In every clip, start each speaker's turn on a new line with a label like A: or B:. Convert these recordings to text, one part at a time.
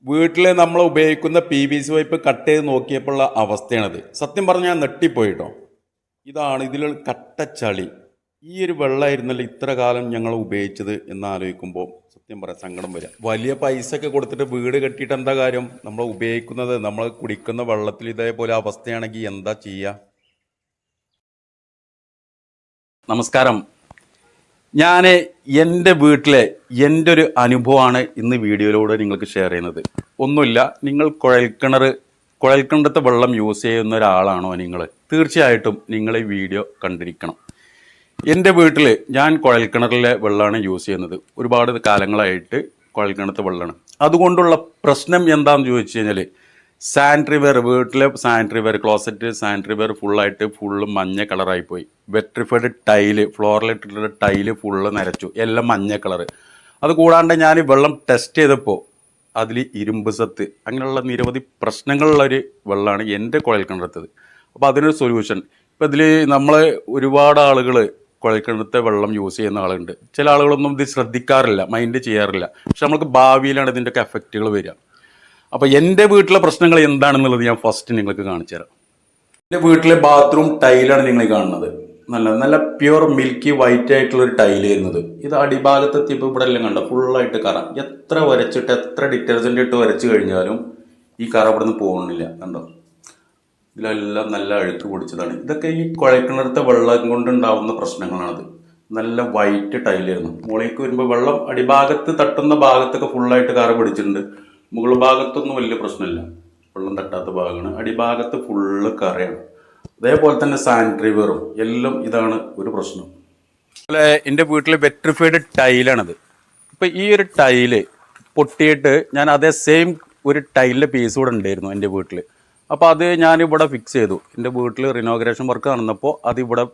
A: വീട്ടിൽ നമ്മൾ ഉപയോഗിക്കുന്ന PVC പൈപ്പ് കട്ട് ചെയ്ത് നോക്കിയപ്പോഴുള്ള അവസ്ഥയാണത്. സത്യം പറഞ്ഞാൽ നെട്ടിപ്പോയിട്ടോ. ഇതാണ് ഇതിൽ കട്ട ചളി. ഈ ഒരു വെള്ളമായിരുന്നല്ലോ ഇത്ര കാലം ഞങ്ങൾ ഉപയോഗിച്ചത് എന്ന് ആലോചിക്കുമ്പോൾ സത്യം പറയാം സങ്കടം വരിക. വലിയ പൈസ ഒക്കെ കൊടുത്തിട്ട് വീട് കെട്ടിയിട്ട് എന്താ കാര്യം? നമ്മൾ ഉപയോഗിക്കുന്നത് നമ്മൾ കുടിക്കുന്ന വെള്ളത്തിൽ ഇതേപോലെ അവസ്ഥയാണെങ്കിൽ എന്താ ചെയ്യുക? നമസ്കാരം. ഞാൻ എൻ്റെ വീട്ടിലെ എൻ്റെ ഒരു അനുഭവമാണ് ഇന്ന് വീഡിയോയിലൂടെ നിങ്ങൾക്ക് ഷെയർ ചെയ്യുന്നത്. ഒന്നുമില്ല, നിങ്ങൾ കുഴൽക്കിണറത്തെ വെള്ളം യൂസ് ചെയ്യുന്ന ഒരാളാണോ നിങ്ങൾ? തീർച്ചയായിട്ടും നിങ്ങൾ ഈ വീഡിയോ കണ്ടിരിക്കണം. എൻ്റെ വീട്ടിൽ ഞാൻ കുഴൽക്കിണറിലെ വെള്ളമാണ് യൂസ് ചെയ്യുന്നത്. ഒരുപാട് കാലങ്ങളായിട്ട് കുഴൽക്കിണറത്തെ വെള്ളമാണ്. അതുകൊണ്ടുള്ള പ്രശ്നം എന്താണെന്ന് ചോദിച്ചു കഴിഞ്ഞാൽ, സാനിറ്ററി വെയർ, വീട്ടിലെ sanitary ware, closet sanitary ware full മഞ്ഞ കളറായി പോയി. വെട്രിഫൈഡ് ടൈല്, ഫ്ലോറിലിട്ടിട്ടുള്ള ടൈല് ഫുള്ള് നരച്ചു, എല്ലാം മഞ്ഞ കളറ്. അത് കൂടാണ്ട് ഞാൻ വെള്ളം ടെസ്റ്റ് ചെയ്തപ്പോൾ അതിൽ ഇരുമ്പ് സത്ത്, അങ്ങനെയുള്ള നിരവധി പ്രശ്നങ്ങളുള്ളൊരു വെള്ളമാണ് എൻ്റെ കുഴൽക്കിണറത്തത്. അപ്പോൾ അതിനൊരു സൊല്യൂഷൻ ഇപ്പോൾ ഇതിൽ നമ്മൾ ഒരുപാട് ആളുകൾ കുഴൽക്കിണറത്തെ വെള്ളം യൂസ് ചെയ്യുന്ന ആളുണ്ട്. ചില ആളുകളൊന്നും ഇത് ശ്രദ്ധിക്കാറില്ല, മൈൻഡ് ചെയ്യാറില്ല. പക്ഷെ നമുക്ക് ഭാവിയിലാണ് ഇതിൻ്റെയൊക്കെ എഫക്റ്റുകൾ വരിക. അപ്പോൾ എൻ്റെ വീട്ടിലെ പ്രശ്നങ്ങൾ എന്താണെന്നുള്ളത് ഞാൻ ഫസ്റ്റ് നിങ്ങൾക്ക് കാണിച്ചു തരാം. എൻ്റെ വീട്ടിലെ ബാത്റൂം ടൈലാണ് നിങ്ങൾ കാണുന്നത്. നല്ല നല്ല പ്യുവർ മിൽക്കി വൈറ്റ് ആയിട്ടുള്ള ഒരു ടൈൽ വരുന്നത്. ഇത് അടിഭാഗത്ത് എത്തിയപ്പോൾ ഇവിടെ എല്ലാം കണ്ടോ ഫുള്ളായിട്ട് കറ. എത്ര വരച്ചിട്ട് എത്ര ഡിറ്റർജൻറ്റ് ഇട്ട് വരച്ച് കഴിഞ്ഞാലും ഈ കറ ഇവിടെ നിന്ന് പോകുന്നില്ല. കണ്ടോ, ഇതിലെല്ലാം നല്ല അഴുക്ക് പിടിച്ചതാണ്. ഇതൊക്കെ ഈ കുഴൽക്കിണറത്തെ വെള്ളം കൊണ്ടുണ്ടാവുന്ന പ്രശ്നങ്ങളാണത്. നല്ല വൈറ്റ് ടൈലായിരുന്നു. മുകളിലേക്ക് വരുമ്പോൾ വെള്ളം അടിഭാഗത്ത് തട്ടുന്ന ഭാഗത്തൊക്കെ ഫുള്ളായിട്ട് കറ പിടിച്ചിട്ടുണ്ട്. മുകൾ ഭാഗത്തൊന്നും വലിയ പ്രശ്നമില്ല, വെള്ളം തട്ടാത്ത ഭാഗമാണ്. അടിഭാഗത്ത് ഫുള്ള് കറയാണ്. അതേപോലെ തന്നെ സാനിറ്ററി വെയറും എല്ലാം ഇതാണ് ഒരു പ്രശ്നം. അതുപോലെ എൻ്റെ വീട്ടിൽ വെട്രിഫൈഡ് ടൈലാണത്. ഇപ്പം ഈ ഒരു ടൈല് പൊട്ടിയിട്ട് ഞാൻ അതേ സെയിം ഒരു ടൈലിൻ്റെ പീസ് കൂടെ ഉണ്ടായിരുന്നു എൻ്റെ വീട്ടിൽ. അപ്പോൾ അത് ഞാനിവിടെ ഫിക്സ് ചെയ്തു. എൻ്റെ വീട്ടിൽ റിനോഗ്രേഷൻ വർക്ക് നടന്നപ്പോൾ അത് ഇവിടെ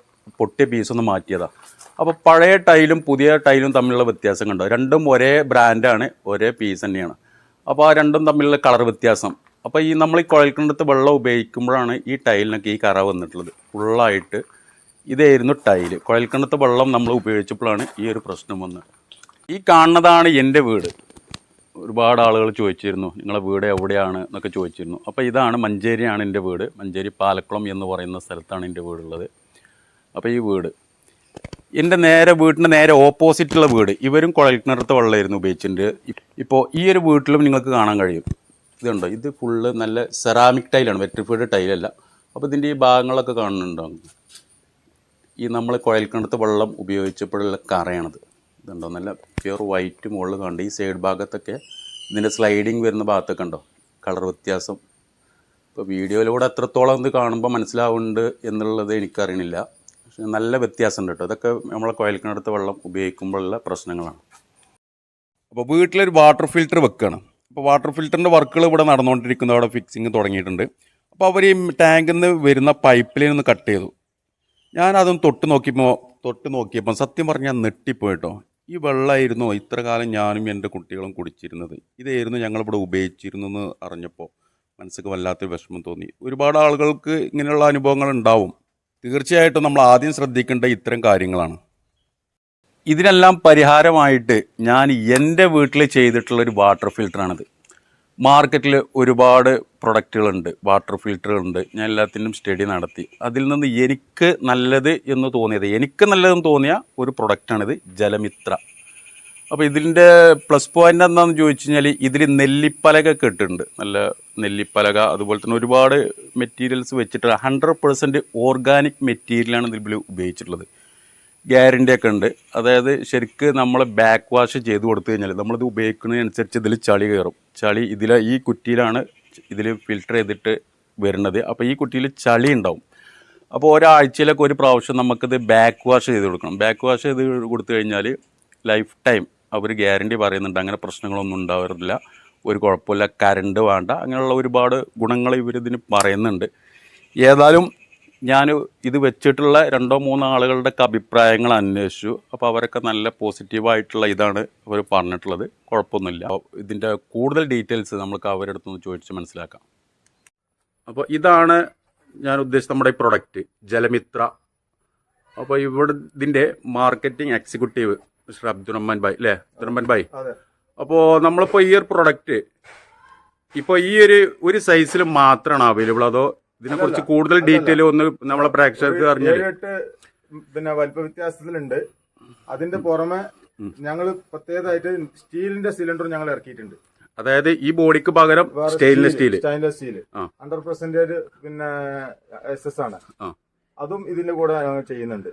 A: പൊട്ടിയ പീസൊന്ന് മാറ്റിയതാണ്. അപ്പോൾ പഴയ ടൈലും പുതിയ ടൈലും തമ്മിലുള്ള വ്യത്യാസം കണ്ടോ? രണ്ടും ഒരേ ബ്രാൻഡാണ്, ഒരേ പീസ് തന്നെയാണ്. അപ്പോൾ ആ രണ്ടും തമ്മിലുള്ള കളർ വ്യത്യാസം. അപ്പോൾ ഈ നമ്മൾ ഈ കുഴൽക്കിണറത്തെ വെള്ളം ഉപയോഗിക്കുമ്പോഴാണ് ഈ ടൈലിനൊക്കെ ഈ കറ വന്നിട്ടുള്ളത്. ഫുള്ളായിട്ട് ഇതായിരുന്നു ടൈല്. കുഴൽക്കിണറത്തെ വെള്ളം നമ്മൾ ഉപയോഗിച്ചപ്പോഴാണ് ഈ ഒരു പ്രശ്നം വന്നത്. ഈ കാണുന്നതാണ് എൻ്റെ വീട്. ഒരുപാട് ആളുകൾ ചോദിച്ചിരുന്നു നിങ്ങളെ വീട് എവിടെയാണ് എന്നൊക്കെ ചോദിച്ചിരുന്നു. അപ്പോൾ ഇതാണ് മഞ്ചേരിയാണ് എൻ്റെ വീട്. മഞ്ചേരി പാലക്കുളം എന്ന് പറയുന്ന സ്ഥലത്താണ് എൻ്റെ വീടുള്ളത്. അപ്പോൾ ഈ വീട് എൻ്റെ വീട്ടിൻ്റെ നേരെ ഓപ്പോസിറ്റുള്ള വീട്, ഇവരും കുഴൽക്കിണറത്തെ വെള്ളമായിരുന്നു ഉപയോഗിച്ചിട്ടുണ്ട്. ഇപ്പോൾ ഈ ഒരു വീട്ടിലും നിങ്ങൾക്ക് കാണാൻ കഴിയും. ഇതുണ്ടോ, ഇത് ഫുള്ള് നല്ല സെറാമിക് ടൈലാണ്, വെട്രിഫൈഡ് ടൈലല്ല. അപ്പോൾ ഇതിൻ്റെ ഈ ഭാഗങ്ങളൊക്കെ കാണുന്നുണ്ടാകും. ഈ നമ്മൾ കുഴൽക്കിണറത്തെ വെള്ളം ഉപയോഗിച്ചപ്പോഴുള്ള കറയാണത്. ഇതുണ്ടോ, നല്ല പ്യുവർ വൈറ്റ് മുകളിൽ കണ്ട്. ഈ സൈഡ് ഭാഗത്തൊക്കെ ഇതിൻ്റെ സ്ലൈഡിങ് വരുന്ന ഭാഗത്തൊക്കെ ഉണ്ടോ കളർ വ്യത്യാസം. ഇപ്പോൾ വീഡിയോയിലൂടെ എത്രത്തോളം ഇത് കാണുമ്പോൾ മനസ്സിലാവുന്നുണ്ട് എന്നുള്ളത് എനിക്കറിയണില്ല. പക്ഷെ നല്ല വ്യത്യാസമുണ്ട് കേട്ടോ. ഇതൊക്കെ നമ്മളെ കുഴൽക്കിണറത്തെ വെള്ളം ഉപയോഗിക്കുമ്പോഴുള്ള പ്രശ്നങ്ങളാണ്. അപ്പോൾ വീട്ടിലൊരു വാട്ടർ ഫിൽറ്റർ വെക്കുകയാണ്. അപ്പോൾ വാട്ടർ ഫിൽറ്ററിൻ്റെ വർക്കുകൾ ഇവിടെ നടന്നുകൊണ്ടിരിക്കുന്ന, അവിടെ ഫിക്സിങ് തുടങ്ങിയിട്ടുണ്ട്. അപ്പോൾ അവർ ഈ ടാങ്കിൽ നിന്ന് വരുന്ന പൈപ്പ് ലൈൻ ഒന്ന് കട്ട് ചെയ്തു. ഞാനതും തൊട്ട് നോക്കിയപ്പോൾ സത്യം പറഞ്ഞാൽ നെട്ടിപ്പോയിട്ടോ. ഈ വെള്ളമായിരുന്നു ഇത്ര കാലം ഞാനും എൻ്റെ കുട്ടികളും കുടിച്ചിരുന്നത്. ഇതായിരുന്നു ഞങ്ങളിവിടെ ഉപയോഗിച്ചിരുന്നു എന്ന് അറിഞ്ഞപ്പോൾ മനസ്സിക്ക് വല്ലാത്തൊരു വിഷമം തോന്നി. ഒരുപാട് ആളുകൾക്ക് ഇങ്ങനെയുള്ള അനുഭവങ്ങൾ ഉണ്ടാവും. തീർച്ചയായിട്ടും നമ്മൾ ആദ്യം ശ്രദ്ധിക്കേണ്ട ഇത്തരം കാര്യങ്ങളാണ്. ഇതിനെല്ലാം പരിഹാരമായിട്ട് ഞാൻ എൻ്റെ വീട്ടിൽ ചെയ്തിട്ടുള്ളൊരു വാട്ടർ ഫിൽറ്ററാണിത്. മാർക്കറ്റിൽ ഒരുപാട് പ്രൊഡക്റ്റുകളുണ്ട്, വാട്ടർ ഫിൽറ്ററുകളുണ്ട്. ഞാൻ എല്ലാത്തിനും സ്റ്റഡി നടത്തി. അതിൽ നിന്ന് എനിക്ക് നല്ലതെന്ന് തോന്നിയ ഒരു പ്രൊഡക്റ്റാണിത്, ജലമിത്ര. അപ്പോൾ ഇതിൻ്റെ പ്ലസ് പോയിൻ്റ് എന്താണെന്ന് ചോദിച്ചു കഴിഞ്ഞാൽ, ഇതിൽ നെല്ലിപ്പലകൊക്കെ ഇട്ടിട്ടുണ്ട്. നല്ല നെല്ലിപ്പലക, അതുപോലെ തന്നെ ഒരുപാട് മെറ്റീരിയൽസ് വെച്ചിട്ട് 100% ഓർഗാനിക് മെറ്റീരിയലാണ് ഇതിൽ ഉപയോഗിച്ചിട്ടുള്ളത്. ഗ്യാരൻ്റിയൊക്കെ ഉണ്ട്. അതായത് ശരിക്ക് നമ്മൾ ബാക്ക് വാഷ് ചെയ്ത് കൊടുത്തു കഴിഞ്ഞാൽ നമ്മളിത് ഉപയോഗിക്കുന്നതിനനുസരിച്ച് ഇതിൽ ചളി കയറും. ചളി ഈ കുറ്റിയിലാണ് ഇതിൽ ഫിൽറ്റർ ചെയ്തിട്ട് വരുന്നത്. അപ്പോൾ ഈ കുറ്റിയിൽ ചളി ഉണ്ടാവും. അപ്പോൾ ഒരാഴ്ചയിലൊക്കെ ഒരു പ്രാവശ്യം നമുക്കിത് ബാക്ക് വാഷ് ചെയ്ത് കൊടുക്കണം. ബാക്ക് വാഷ് ചെയ്ത് കൊടുത്തു കഴിഞ്ഞാൽ ലൈഫ് ടൈം അവർ ഗ്യാരണ്ടി പറയുന്നുണ്ട്. അങ്ങനെ പ്രശ്നങ്ങളൊന്നും ഉണ്ടാവാറില്ല, ഒരു കുഴപ്പമില്ല, കറണ്ട് വേണ്ട, അങ്ങനെയുള്ള ഒരുപാട് ഗുണങ്ങൾ ഇവരിതിന് പറയുന്നുണ്ട്. ഏതായാലും ഞാൻ ഇത് വെച്ചിട്ടുള്ള 2-3 ആളുകളുടെ അഭിപ്രായങ്ങൾ അന്വേഷിച്ചു. അപ്പോൾ അവരൊക്കെ നല്ല പോസിറ്റീവായിട്ടുള്ള ഇതാണ് അവർ പറഞ്ഞിട്ടുള്ളത്. കുഴപ്പമൊന്നുമില്ല. ഇതിൻ്റെ കൂടുതൽ ഡീറ്റെയിൽസ് നമുക്ക് അവരുടെ അടുത്തുനിന്ന് ചോദിച്ച് മനസ്സിലാക്കാം. അപ്പോൾ ഇതാണ് ഞാൻ ഉദ്ദേശിച്ച നമ്മുടെ ഈ പ്രൊഡക്റ്റ്, ജലമിത്ര. അപ്പോൾ ഇതിൻ്റെ marketing executive mister Abdurahman bhai അല്ലേ? അബ്ദുറഹ്മാൻ ഭായ്, അപ്പോൾ നമ്മളിപ്പോൾ ഈ ഒരു പ്രൊഡക്റ്റ് ഇപ്പൊ ഈ ഒരു സൈസിൽ മാത്രമാണ് അവൈലബിൾ, അതോ ഇതിനെ കുറിച്ച് കൂടുതൽ ഡീറ്റെയിൽ ഒന്ന് നമ്മളെ പ്രേക്ഷകർക്ക് അറിഞ്ഞാൽ?
B: പിന്നെ വലിപ്പ വ്യത്യാസത്തിലുണ്ട്. അതിന്റെ പുറമെ ഞങ്ങൾ പ്രത്യേകമായിട്ട് സ്റ്റീലിന്റെ സിലിണ്ടർ ഞങ്ങൾ ഇറക്കിയിട്ടുണ്ട്.
A: അതായത് ഈ ബോഡിക്ക് പകരം സ്റ്റെയിൻലെസ് സ്റ്റീൽ
B: 100% പിന്നെ SS ആണ്. അതും ഇതിന്റെ കൂടെ ഞങ്ങൾ ചെയ്യുന്നുണ്ട്.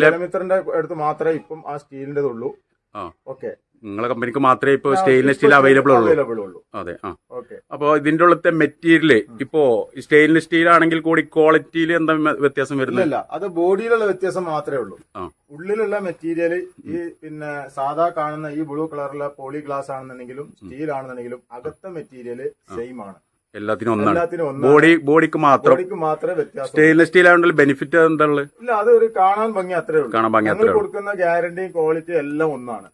B: ജലമിത്രന്റെ അടുത്ത് മാത്രമേ ഇപ്പം ആ സ്റ്റീലിന്റെ ഉള്ളൂ. ഓക്കെ,
A: നിങ്ങളെ കമ്പനിക്ക് മാത്രമേ ഇപ്പൊ സ്റ്റെയിൻലെസ് സ്റ്റീൽ അവൈലബിൾ ഉള്ളൂ. അതെ. അപ്പൊ ഇതിന്റെ ഉള്ളത്തെ മെറ്റീരിയൽ ഇപ്പോ സ്റ്റെയിൻലെസ് സ്റ്റീൽ ആണെങ്കിൽ കൂടി ക്വാളിറ്റിയിൽ എന്താ വ്യത്യാസം വരുന്നില്ല?
B: അത് ബോഡിയിലുള്ള വ്യത്യാസം മാത്രമേ ഉള്ളൂ. ഉള്ളിലുള്ള മെറ്റീരിയൽ ഈ പിന്നെ സാധാ കാണുന്ന ഈ ബ്ലൂ കളറുള്ള പോളി ഗ്ലാസ് ആണെന്നുണ്ടെങ്കിലും സ്റ്റീൽ ആണെന്നുണ്ടെങ്കിലും അകത്തെ മെറ്റീരിയൽ സെയിം ആണ്.
A: എല്ലാത്തിനും ഒന്നാണ്. ബോഡിക്ക് മാത്രമേ വ്യത്യാസം. സ്റ്റെയിൻലെസ് സ്റ്റീൽ ആയതുകൊണ്ട് ബെനിഫിറ്റ് എന്താ ഉള്ളത്?
B: ഇല്ല, അത് ഒരു കാണാൻ ഭംഗി അത്രേ ഉള്ളൂ. കാണാൻ ഭംഗി അത്രേ കൊടുക്കുന്ന ഗ്യാരണ്ടിയും ക്വാളിറ്റി എല്ലാം ഒന്നാണ്,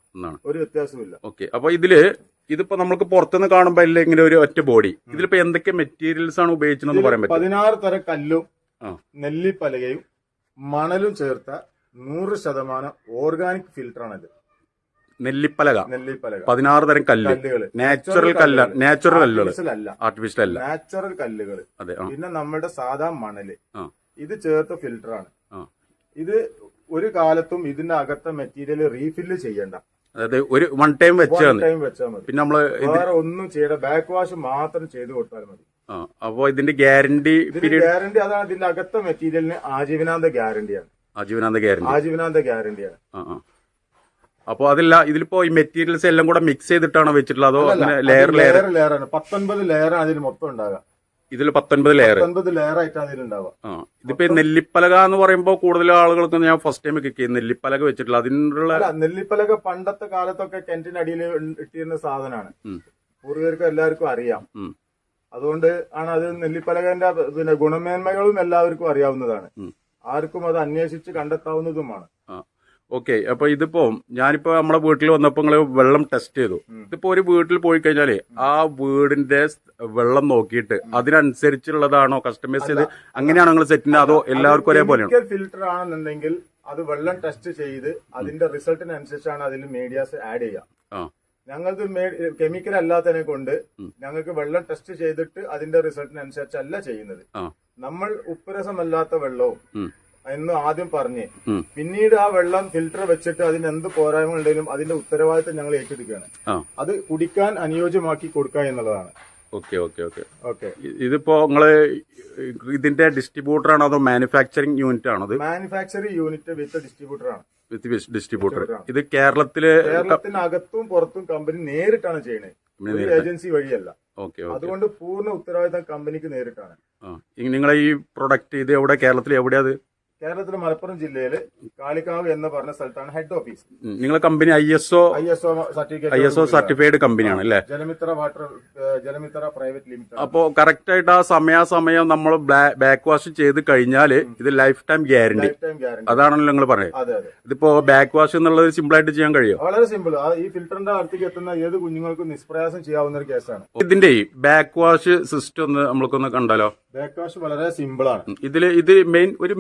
B: ഒരു വ്യത്യാസവും ഇല്ല.
A: ഓക്കെ, അപ്പൊ ഇതിപ്പോ നമുക്ക് പുറത്തുനിന്ന് കാണുമ്പോ അല്ല ഇങ്ങനെ ഒരു ഒറ്റ ബോഡി, ഇതിലിപ്പോ എന്തൊക്കെ മെറ്റീരിയൽസ് ആണ് ഉപയോഗിച്ചതെന്ന് പറയാൻ പറ്റും?
B: 16 തരം കല്ലും നെല്ലിപ്പലകയും മണലും ചേർത്ത 100% ഓർഗാനിക് ഫിൽറ്ററാണിത്.
A: നെല്ലിപ്പലക 16 തരം കല്ലുകൾ, നാച്ചുറൽ കല്ലാണ്, നാച്ചുറൽ കല്ലുകൾ, ആർട്ടിഫിഷ്യൽ അല്ല,
B: നാച്ചുറൽ കല്ലുകൾ. അതെ. പിന്നെ നമ്മുടെ സാധാ മണല് ഇത് ചേർത്ത ഫിൽറ്ററാണ്. ഇത് ഒരു കാലത്തും ഇതിന്റെ അകത്തെ മെറ്റീരിയൽ റീഫില്ല് ചെയ്യണ്ട.
A: അതായത് ഒരു വൺ ടൈം വെച്ചാൽ മതി.
B: പിന്നെ നമ്മള് വേറെ ഒന്നും ചെയ്യണ്ട, ബാക്ക് വാഷ് മാത്രം ചെയ്ത് കൊടുത്താൽ മതി.
A: അപ്പൊ ഇതിന്റെ ഗ്യാരണ്ടി
B: അതാണ്. ഇതിന്റെ അകത്തെ മെറ്റീരിയലിന് ആജീവനാന്ത ഗ്യാരണ്ടിയാണ്. ആജീവനാന്ത ഗ്യാരണ്ടിയാണ്.
A: അപ്പൊ അതല്ല, ഇതിലിപ്പോ ഈ മെറ്റീരിയൽസ് എല്ലാം കൂടെ മിക്സ് ചെയ്തിട്ടാണോ വെച്ചിട്ടുള്ളത്, അതോ ലെയർ
B: ലെയറാണ്? 19 ലെയറാണ് അതിൽ മൊത്തം ഉണ്ടാകുക.
A: ഇതിൽ 19 ലെയർ
B: ആയിട്ടാണ് ഇതിലുണ്ടാവുക.
A: ഇതിപ്പോ നെല്ലിപ്പലക എന്ന് പറയുമ്പോൾ കൂടുതൽ ആളുകൾക്ക് ഞാൻ ഫസ്റ്റ് ടൈം ഒക്കെ നെല്ലിപ്പലക വെച്ചിട്ടുള്ള അതിനുള്ള
B: നെല്ലിപ്പലക പണ്ടത്തെ കാലത്തൊക്കെ കിണറ്റിനടിയിൽ ഇട്ടിരുന്ന സാധനമാണ്, പൂർവികർക്കും എല്ലാവർക്കും അറിയാം. അതുകൊണ്ട് ആണ് അത് നെല്ലിപ്പലകന്റെ പിന്നെ ഗുണമേന്മകളും എല്ലാവർക്കും അറിയാവുന്നതാണ്, ആർക്കും അത് അന്വേഷിച്ച് കണ്ടെത്താവുന്നതുമാണ്.
A: ഓക്കെ, അപ്പൊ ഇതിപ്പോ ഞാനിപ്പോ നമ്മളെ വീട്ടിൽ വന്നപ്പോ നിങ്ങള് വെള്ളം ടെസ്റ്റ് ചെയ്തു. ഇതിപ്പോ ഒരു വീട്ടിൽ പോയി കഴിഞ്ഞാല് ആ വീടിന്റെ വെള്ളം നോക്കിയിട്ട് അതിനനുസരിച്ചുള്ളതാണോ കസ്റ്റമൈസ് ചെയ്ത് അങ്ങനെയാണോ നിങ്ങൾ സെറ്റ് ചെയ്യുന്നത്, അതോ എല്ലാവർക്കും ഒരേപോലെയാണോ?
B: ഫിൽറ്റർ ആണെന്നുണ്ടെങ്കിൽ അത് വെള്ളം ടെസ്റ്റ് ചെയ്ത് അതിന്റെ റിസൾട്ടിനനുസരിച്ചാണ് അതിൽ മീഡിയാസ് ആഡ് ചെയ്യുക. ഞങ്ങൾക്ക് കെമിക്കൽ അല്ലാത്തതിനെ കൊണ്ട് ഞങ്ങൾക്ക് വെള്ളം ടെസ്റ്റ് ചെയ്തിട്ട് അതിന്റെ റിസൾട്ടിനനുസരിച്ചല്ല ചെയ്യുന്നത്. നമ്മൾ ഉപ്പുരസമല്ലാത്ത വെള്ളവും എന്ന് ആദ്യം പറഞ്ഞ് പിന്നീട് ആ വെള്ളം ഫിൽറ്റർ വെച്ചിട്ട് അതിന് എന്ത് പോരായ്മ ഉണ്ടെങ്കിലും അതിന്റെ ഉത്തരവാദിത്തം ഞങ്ങൾ ഏറ്റെടുക്കുകയാണ്. അത് കുടിക്കാൻ അനുയോജ്യമാക്കി കൊടുക്കുക എന്നുള്ളതാണ്.
A: ഓക്കെ. ഇതിപ്പോ നിങ്ങള് ഇതിന്റെ ഡിസ്ട്രിബ്യൂട്ടർ ആണോ അതോ മാനുഫാക്ചറിംഗ് യൂണിറ്റ് ആണോ?
B: മാനുഫാക്ചറിംഗ് യൂണിറ്റ് വിത്ത് ഡിസ്ട്രിബ്യൂട്ടർ ആണ്.
A: ഡിസ്ട്രിബ്യൂട്ടർ. ഇത് കേരളത്തിനകത്തും
B: പുറത്തും കമ്പനി നേരിട്ടാണ് ചെയ്യുന്നത്, ഏജൻസി വഴിയല്ല. അതുകൊണ്ട് പൂർണ്ണ ഉത്തരവാദിത്തം കമ്പനിക്ക് നേരിട്ടാണ്.
A: നിങ്ങളെ ഈ പ്രൊഡക്റ്റ് ഇത് എവിടെ, കേരളത്തിൽ എവിടെയാ?
B: കേരളത്തിലെ മലപ്പുറം ജില്ലയില് കാളിക്കാവ് എന്ന് പറഞ്ഞ സ്ഥലത്താണ് ഹെഡ് ഓഫീസ്.
A: നിങ്ങളെ കമ്പനി ISO സർട്ടിഫൈഡ് കമ്പനിയാണ് അല്ലേ?
B: ജലമിത്ര പ്രൈവറ്റ് ലിമിറ്റഡ്.
A: അപ്പോ കറക്റ്റ് ആയിട്ട് ആ സമയം നമ്മൾ ബാക്ക് വാഷ് ചെയ്ത് കഴിഞ്ഞാല് ഇത് ലൈഫ് ടൈം ഗ്യാരണ്ടി അതാണല്ലോ നിങ്ങൾ പറയുന്നത്. ഇതിപ്പോ ബാക്ക് വാഷ് എന്നുള്ളത് സിമ്പിൾ ആയിട്ട് ചെയ്യാൻ കഴിയും?
B: വളരെ സിമ്പിൾ. ഈ ഫിൽറ്ററിന്റെ അടുത്തേക്ക് എത്തുന്ന ഏത് കുഞ്ഞുങ്ങൾക്കും നിഷ്പ്രയാസം ചെയ്യാവുന്ന ഒരു കേസാണ്.
A: ഇതിന്റെ ബാക്ക് വാഷ് സിസ്റ്റം ഒന്ന് നമ്മൾക്കൊന്ന് കണ്ടാലോ?
B: ബാക്ക് വാഷ് വളരെ സിമ്പിൾ ആണ്.
A: ഇത്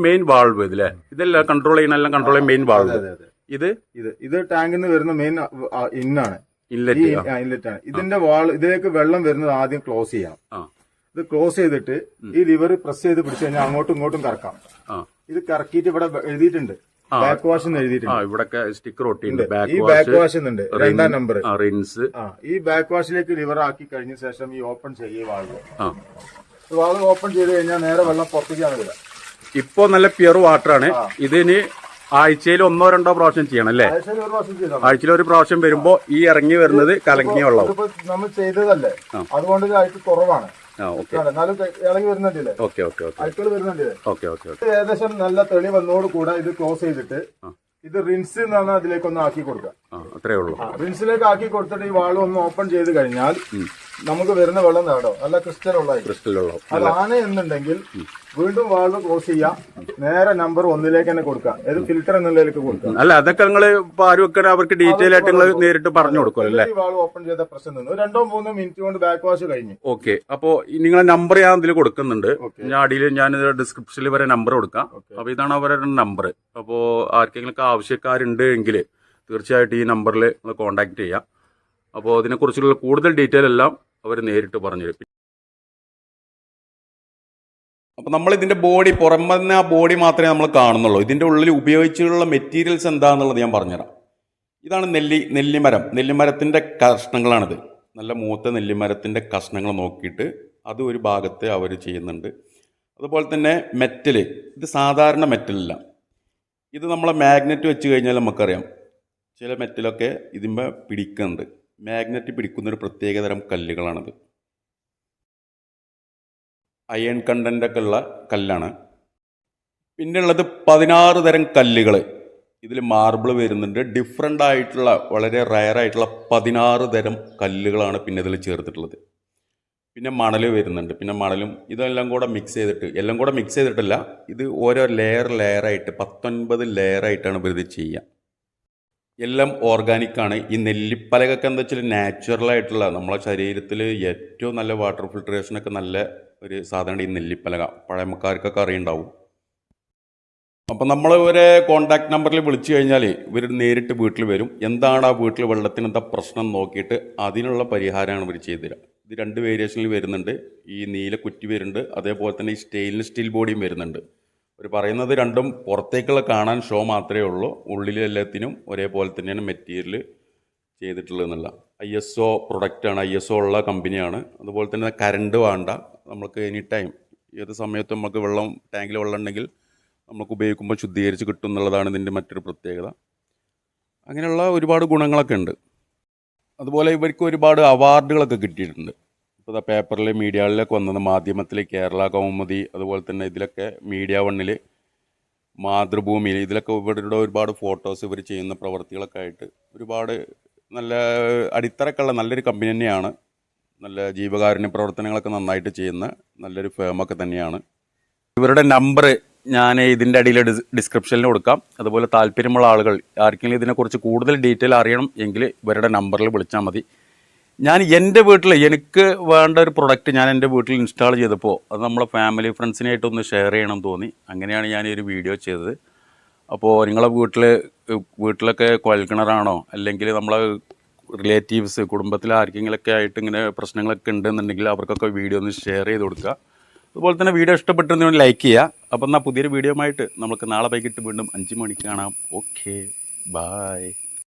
A: മെയിൻ വാൾവ് ഇതിലെ ഇതെല്ലാം കൺട്രോൾ ചെയ്യുന്ന കൺട്രോൾ ചെയ്യുന്ന മെയിൻ വാൾവ്.
B: ഇത് ടാങ്കിൽ നിന്ന് വരുന്ന മെയിൻ ഇൻലെറ്റ് ആണ്. ഇതിന്റെ ഇതിലേക്ക് വെള്ളം വരുന്നത് ആദ്യം ക്ലോസ് ചെയ്യണം. ഇത് ക്ലോസ് ചെയ്തിട്ട് ഈ ലിവർ പ്രസ് ചെയ്ത് പിടിച്ചു കഴിഞ്ഞാൽ അങ്ങോട്ടും ഇങ്ങോട്ടും കറക്കാം. ഇത് കറക്കിയിട്ട് ഇവിടെ എഴുതിയിട്ടുണ്ട് ബാക്ക് വാഷ് എന്ന് എഴുതിയിട്ടുണ്ട്.
A: ഇവിടെ സ്റ്റിക്കർ ഒട്ടിയുണ്ട്.
B: ഈ ബാക്ക് വാഷ് എന്നുണ്ട് 2ാം നമ്പർ
A: റിൻസ്.
B: ഈ ബാക്ക് വാഷിലേക്ക് ലിവർ ആക്കി കഴിഞ്ഞ ശേഷം ഈ ഓപ്പൺ ചെയ്യും വാൾവ് ഓപ്പൺ ചെയ്ത് കഴിഞ്ഞാൽ നേരെ വെള്ളം പുറത്തേക്കാണ് വരിക.
A: ഇപ്പൊ നല്ല പ്യുർ വാട്ടർ ആണ്. ഇതിന് ആഴ്ചയിൽ 1-2 പ്രാവശ്യം ചെയ്യണം അല്ലേ? ആഴ്ചയിൽ ഒരു പ്രാവശ്യം വരുമ്പോ ഈ ഇറങ്ങി വരുന്നത് കലങ്ങിയ വെള്ളം
B: നമ്മൾ ചെയ്തതല്ലേ, അതുകൊണ്ട് ആയിട്ട് കുറവാണ്. എന്നാലും ഇറങ്ങി വരുന്നുണ്ടല്ലേ, അഴുക്കൾ വരുന്നുണ്ടല്ലേ. ഏകദേശം നല്ല തെളി വന്നോട് കൂടെ ഇത് ക്ലോസ് ചെയ്തിട്ട് ഇത് റിൻസ് എന്ന് പറഞ്ഞാൽ അതിലേക്കൊന്ന് ആക്കി കൊടുക്കുക.
A: അത്രേ ഉള്ളൂ.
B: റിൻസിലേക്ക് ആക്കി കൊടുത്തിട്ട് ഈ വാൾവ് ഒന്ന് ഓപ്പൺ ചെയ്ത് കഴിഞ്ഞാൽ നമുക്ക് വരുന്ന വെള്ളം നേടോ നല്ല ക്രിസ്റ്റൽ വെള്ളം. അതാണ് എന്നുണ്ടെങ്കിൽ വീണ്ടും വാൾവ് ക്ലോസ് ചെയ്യാം, നേരെ നമ്പർ 1ലേക്ക് തന്നെ കൊടുക്കാം. ഏത് ഫിൽറ്റർ എന്നുള്ളതിലേക്ക് കൊടുക്കാം.
A: അല്ല, അതൊക്കെ നിങ്ങൾ അവർക്ക് ഡീറ്റെയിൽ ആയിട്ട് നിങ്ങൾ നേരിട്ട് പറഞ്ഞു കൊടുക്കും അല്ലേ?
B: വാൾവ് ഓപ്പൺ ചെയ്ത പ്രശ്നം നിന്ന് 2-3 മിനിറ്റ് കൊണ്ട് ബാക്ക് വാഷ് കഴിഞ്ഞു.
A: ഓക്കെ. അപ്പോ നിങ്ങളെ നമ്പർ ഞാൻ ഇതിൽ കൊടുക്കുന്നുണ്ട്. ഞാൻ അടിയിൽ ഞാൻ ഡിസ്ക്രിപ്ഷനിൽ വരെ നമ്പർ കൊടുക്കാം. അപ്പൊ ഇതാണ് അവരുടെ നമ്പർ. അപ്പോ ആർക്കെങ്കിലും ആവശ്യക്കാരുണ്ട് എങ്കിൽ തീർച്ചയായിട്ടും ഈ നമ്പറിൽ നിങ്ങൾ കോൺടാക്ട് ചെയ്യാം. അപ്പോൾ ഇതിനെക്കുറിച്ചുള്ള കൂടുതൽ ഡീറ്റെയിൽ എല്ലാം അവർ നേരിട്ട് പറഞ്ഞുതരും. അപ്പോൾ നമ്മളിതിൻ്റെ ബോഡി പുറമെ ആ ബോഡി മാത്രമേ നമ്മൾ കാണുന്നുള്ളൂ. ഇതിൻ്റെ ഉള്ളിൽ ഉപയോഗിച്ചിട്ടുള്ള മെറ്റീരിയൽസ് എന്താണെന്നുള്ളത് ഞാൻ പറഞ്ഞുതരാം. ഇതാണ് നെല്ലിമരത്തിൻ്റെ കഷ്ണങ്ങളാണിത്. നല്ല മൂത്ത നെല്ലിമരത്തിൻ്റെ കഷ്ണങ്ങൾ നോക്കിയിട്ട് അത് ഒരു ഭാഗത്ത് അവർ ചെയ്യുന്നുണ്ട്. അതുപോലെ തന്നെ മെറ്റൽ, ഇത് സാധാരണ മെറ്റലല്ല. ഇത് നമ്മളെ മാഗ്നറ്റ് വെച്ച് കഴിഞ്ഞാൽ നമുക്കറിയാം ചില മെറ്റലൊക്കെ ഇതിന്മേൽ പിടിക്കുന്നുണ്ട്. മാഗ്നറ്റ് പിടിക്കുന്നൊരു പ്രത്യേകതരം കല്ലുകളാണിത്. അയൺ കണ്ടൻ്റൊക്കെ ഉള്ള കല്ലാണ്. പിന്നെ ഉള്ളത് 16 തരം കല്ലുകൾ. ഇതിൽ മാർബിൾ വരുന്നുണ്ട്. ഡിഫറെൻ്റ് ആയിട്ടുള്ള വളരെ റയർ ആയിട്ടുള്ള 16 തരം കല്ലുകളാണ് പിന്നെ ഇതിൽ ചേർത്തിട്ടുള്ളത്. പിന്നെ മണൽ വരുന്നുണ്ട്. പിന്നെ മണലും ഇതെല്ലാം കൂടെ മിക്സ് ചെയ്തിട്ട്, എല്ലാം കൂടെ മിക്സ് ചെയ്തിട്ടല്ല, ഇത് ഓരോ ലെയറായിട്ട് 19 ലെയറായിട്ടാണ് ഇവർ ഇത് ചെയ്യുക. എല്ലാം ഓർഗാനിക്കാണ്. ഈ നെല്ലിപ്പലകൊക്കെ എന്താ വെച്ചാൽ നാച്ചുറലായിട്ടുള്ള നമ്മളെ ശരീരത്തിൽ ഏറ്റവും നല്ല വാട്ടർ ഫിൽട്രേഷനൊക്കെ നല്ല ഒരു സാധനം ഈ നെല്ലിപ്പലക. പഴമക്കാർക്കൊക്കെ അറിയുണ്ടാവും. അപ്പം നമ്മൾ ഇവരെ കോൺടാക്ട് നമ്പറിൽ വിളിച്ചു കഴിഞ്ഞാൽ ഇവർ നേരിട്ട് വീട്ടിൽ വരും. എന്താണ് ആ വീട്ടിൽ വെള്ളത്തിന് എന്താ പ്രശ്നം നോക്കിയിട്ട് അതിനുള്ള പരിഹാരമാണ് ഇവർ ചെയ്തു തരിക. ഇത് 2 വേരിയേഷനിൽ വരുന്നുണ്ട്. ഈ നീല കുറ്റി വരുന്നുണ്ട്, അതേപോലെ തന്നെ ഈ സ്റ്റെയിൻലെസ് സ്റ്റീൽ ബോഡിയും വരുന്നുണ്ട്. അവർ പറയുന്നത് രണ്ടും പുറത്തേക്കുള്ള കാണാൻ ഷോ മാത്രമേ ഉള്ളൂ, ഉള്ളിൽ എല്ലാത്തിനും ഒരേപോലെ തന്നെയാണ് മെറ്റീരിയൽ ചെയ്തിട്ടുള്ളതെന്നുള്ള. ISO പ്രൊഡക്റ്റാണ്, ISO ഉള്ള കമ്പനിയാണ്. അതുപോലെ തന്നെ കറണ്ട് വേണ്ട, നമുക്ക് എനി ടൈം ഏത് സമയത്തും നമുക്ക് ടാങ്കിൽ വെള്ളം ഉണ്ടെങ്കിൽ നമുക്ക് ഉപയോഗിക്കുമ്പോൾ ശുദ്ധീകരിച്ച് കിട്ടും എന്നുള്ളതാണ് ഇതിൻ്റെ മറ്റൊരു പ്രത്യേകത. അങ്ങനെയുള്ള ഒരുപാട് ഗുണങ്ങളൊക്കെ ഉണ്ട്. അതുപോലെ ഇവർക്ക് ഒരുപാട് അവാർഡുകളൊക്കെ കിട്ടിയിട്ടുണ്ട്. ഇപ്പോൾ പേപ്പറിൽ മീഡിയകളിലൊക്കെ വന്നത്, മാധ്യമത്തിൽ കേരള കൗമുദി, അതുപോലെ തന്നെ ഇതിലൊക്കെ മീഡിയ 1, മാതൃഭൂമിയിൽ, ഇതിലൊക്കെ ഇവരുടെ ഒരുപാട് ഫോട്ടോസ് ഇവർ ചെയ്യുന്ന പ്രവർത്തികളൊക്കെ ആയിട്ട് ഒരുപാട് നല്ല അടിത്തറക്കുള്ള നല്ലൊരു കമ്പനി തന്നെയാണ്. നല്ല ജീവകാരുണ്യ പ്രവർത്തനങ്ങളൊക്കെ നന്നായിട്ട് ചെയ്യുന്ന നല്ലൊരു ഫേമൊക്കെ തന്നെയാണ്. ഇവരുടെ നമ്പർ ഞാൻ ഇതിൻ്റെ അടിയിൽ ഡിസ്ക്രിപ്ഷനിൽ കൊടുക്കാം. അതുപോലെ താല്പര്യമുള്ള ആളുകൾ ആർക്കെങ്കിലും ഇതിനെക്കുറിച്ച് കൂടുതൽ ഡീറ്റെയിൽ അറിയണം എങ്കിൽ ഇവരുടെ നമ്പറിൽ വിളിച്ചാൽ മതി. ഞാൻ എൻ്റെ വീട്ടിൽ എനിക്ക് വേണ്ട ഒരു പ്രൊഡക്റ്റ് ഞാൻ എൻ്റെ വീട്ടിൽ ഇൻസ്റ്റാൾ ചെയ്തപ്പോൾ അത് നമ്മളെ ഫാമിലി ഫ്രണ്ട്സിനായിട്ടൊന്ന് ഷെയർ ചെയ്യണം തോന്നി. അങ്ങനെയാണ് ഞാൻ ഈ ഒരു വീഡിയോ ചെയ്തത്. അപ്പോൾ നിങ്ങളെ വീട്ടിലൊക്കെ കുഴൽക്കിണറാണോ, അല്ലെങ്കിൽ നമ്മളെ റിലേറ്റീവ്സ് കുടുംബത്തിൽ ആർക്കെങ്കിലൊക്കെ ആയിട്ട് ഇങ്ങനെ പ്രശ്നങ്ങളൊക്കെ ഉണ്ടെന്നുണ്ടെങ്കിൽ അവർക്കൊക്കെ വീഡിയോ ഒന്ന് ഷെയർ ചെയ്ത് കൊടുക്കുക. അതുപോലെ തന്നെ വീഡിയോ ഇഷ്ടപ്പെട്ടിരുന്നെങ്കിൽ ലൈക്ക് ചെയ്യുക. അപ്പം എന്നാൽ പുതിയൊരു വീഡിയോ ആയിട്ട് നമുക്ക് നാളെ വൈകിട്ട് വീണ്ടും 5 മണിക്ക് കാണാം. Okay, bye.